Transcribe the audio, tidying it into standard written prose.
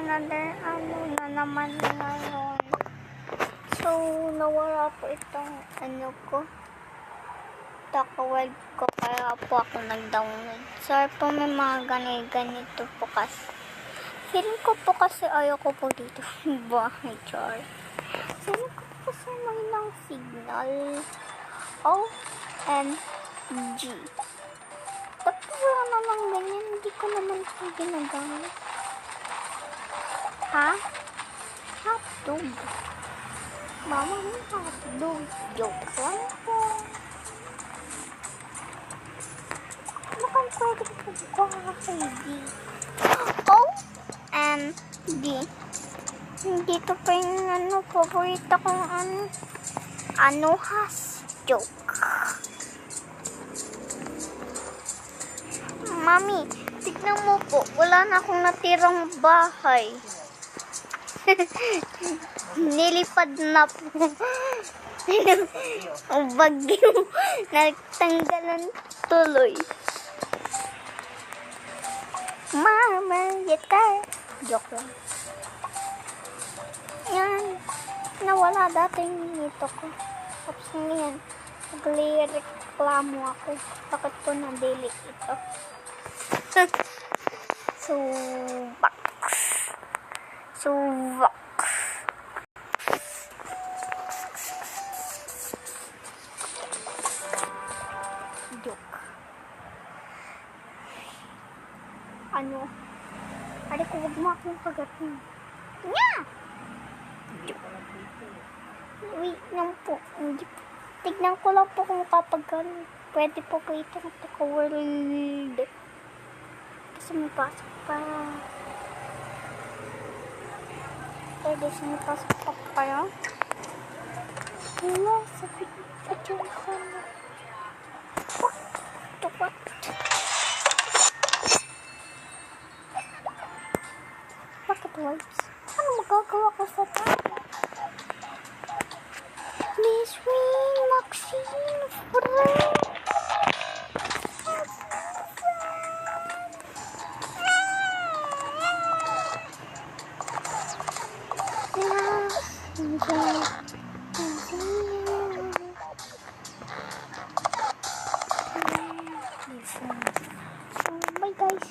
another na naman ngayon. So, nawala po itong ko. Takawag ko kaya po ako nag-download. Sorry po may mga ganito po kasi. Feeling ko po kasi ayoko po dito. Bahay char. Feeling ko po kasi may ng signal. OMG. Tapos wala naman ganyan. Hindi ko naman po ginagamit. Ha? Hotdog. Mama mo hotdog. Joke lang po. Mukhang pwede ko kasi OMG. Dito pa yung paborito kong has joke. Mami, tignan mo po, wala na akong natirang bahay. Nilipad na po. Ang bagyo. Nagtanggalan tuloy. Mama, yata. Joke lang. Yan. Nawala dating nito ko. Tapos ngayon, nagli-reklamo ako. Bakit ko na-delete ito? Subak. Joke. Ari ko, wag mo akong kagatin. Nya! Wait lang po. Tignan ko lang po kung kapag pwede po po itong world. Kasi may pasok pa. Pwede siya pasok pa kayo. Wala, sabi ko pa dyan ka na. What? Bakit wipes? Ano magagawa ko sa tayo? Miss Wing, Maxine, friend. Bye guys.